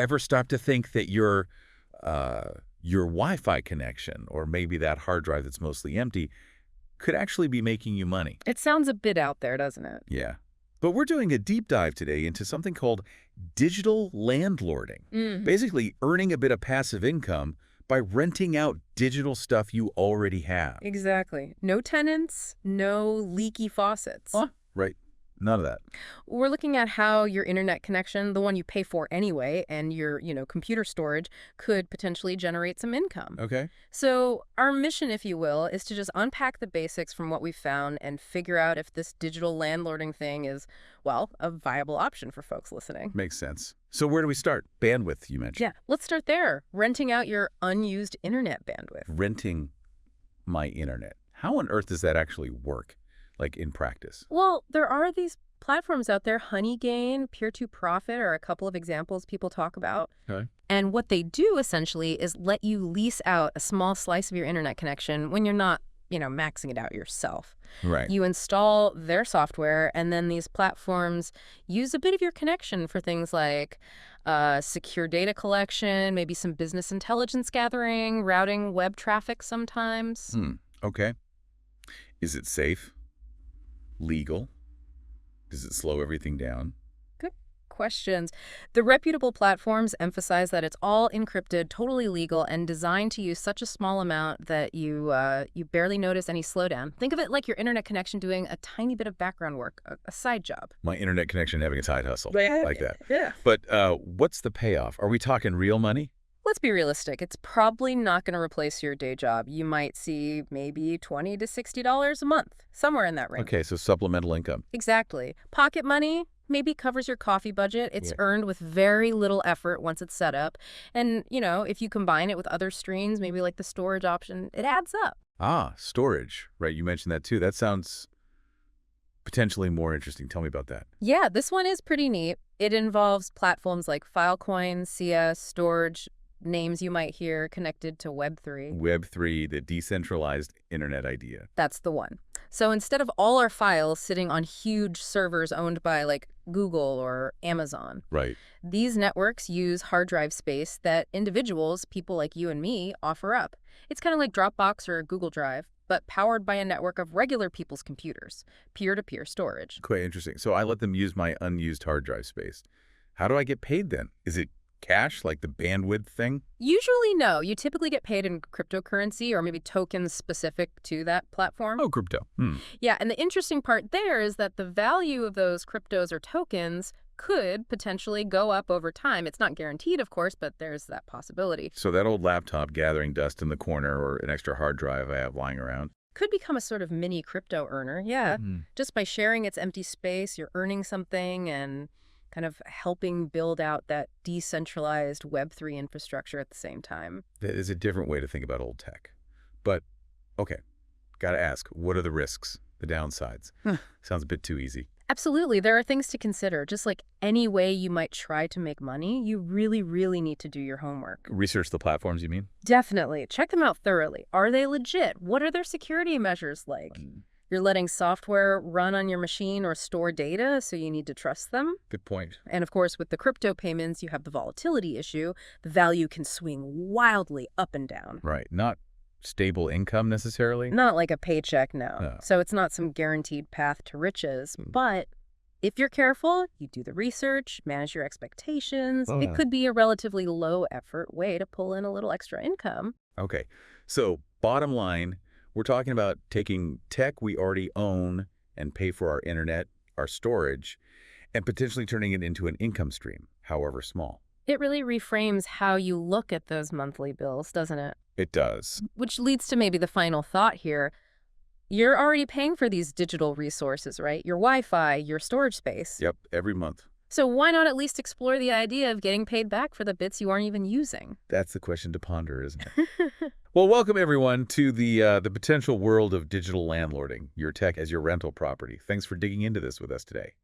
ever stop to think that your Wi-Fi connection, or maybe that hard drive that's mostly empty, could actually be making you money? It sounds a bit out there, doesn't it? Yeah. But we're doing a deep dive today into something called digital landlording. Basically, earning a bit of passive income by renting out digital stuff you already have. Exactly. No tenants, no leaky faucets. Right. None of that. We're looking at how your internet connection, the one you pay for anyway, and your, computer storage could potentially generate some income. Okay. So our mission, if you will, is to just unpack the basics from what we've found and figure out if this digital landlording thing is, well, a viable option for folks listening. Makes sense. So where do we start? Bandwidth, you mentioned. Yeah, let's start there. Renting out your unused internet bandwidth. Renting my internet. How on earth does that actually work, like in practice? Well, there are these platforms out there, Honeygain, Peer2Profit are a couple of examples people talk about. Okay. And what they do essentially is let you lease out a small slice of your internet connection when you're not, maxing it out yourself. Right. You install their software, and then these platforms use a bit of your connection for things like secure data collection, maybe some business intelligence gathering, routing web traffic sometimes. Okay. Is it safe? Legal? Does it slow everything down? Good questions. The reputable platforms emphasize that it's all encrypted, totally legal, and designed to use such a small amount that you barely notice any slowdown. Think of it like your internet connection doing a tiny bit of background work, a side job. My internet connection having a side hustle. Right. Like that. Yeah. But what's the payoff? Are we talking real money? Let's be realistic. It's probably not going to replace your day job. You might see maybe $20 to $60 a month, somewhere in that range. Okay, so supplemental income. Exactly. Pocket money maybe covers your coffee budget. It's earned with very little effort once it's set up. And, if you combine it with other streams, maybe like the storage option, it adds up. Ah, storage. Right, you mentioned that too. That sounds potentially more interesting. Tell me about that. Yeah, this one is pretty neat. It involves platforms like Filecoin, CS, storage, names you might hear connected to Web3. Web3, the decentralized internet idea. That's the one. So instead of all our files sitting on huge servers owned by like Google or Amazon, Right. these networks use hard drive space that individuals, people like you and me, offer up. It's kind of like Dropbox or Google Drive, but powered by a network of regular people's computers, peer-to-peer storage. Quite interesting. So I let them use my unused hard drive space. How do I get paid then? Is it cash, like the bandwidth thing? Usually no. You typically get paid in cryptocurrency or maybe tokens specific to that platform. Oh, crypto. Yeah, and the interesting part there is that the value of those cryptos or tokens could potentially go up over time. It's not guaranteed, of course, but there's that possibility. So that old laptop gathering dust in the corner, or an extra hard drive I have lying around, Could become a sort of mini crypto earner, yeah. Just by sharing its empty space, you're earning something and kind of helping build out that decentralized Web3 infrastructure at the same time. That is a different way to think about old tech. But, okay, gotta ask, what are the risks, the downsides? Sounds a bit too easy. Absolutely. There are things to consider. Just like any way you might try to make money, you really, really need to do your homework. Research the platforms, you mean? Definitely. Check them out thoroughly. Are they legit? What are their security measures like? You're letting software run on your machine or store data, so you need to trust them. Good point. And of course, with the crypto payments, you have the volatility issue. The value can swing wildly up and down. Right. Not stable income necessarily? Not like a paycheck, no. No. So it's not some guaranteed path to riches. But if you're careful, you do the research, manage your expectations, it could be a relatively low-effort way to pull in a little extra income. Okay. So bottom line, we're talking about taking tech we already own and pay for our internet, our storage, and potentially turning it into an income stream, however small. It really reframes how you look at those monthly bills, doesn't it? It does. Which leads to maybe the final thought here. You're already paying for these digital resources, right? Your Wi-Fi, your storage space. Yep, every month. So why not at least explore the idea of getting paid back for the bits you aren't even using? That's the question to ponder, isn't it? Well, welcome everyone to the potential world of digital landlording, your tech as your rental property. Thanks for digging into this with us today.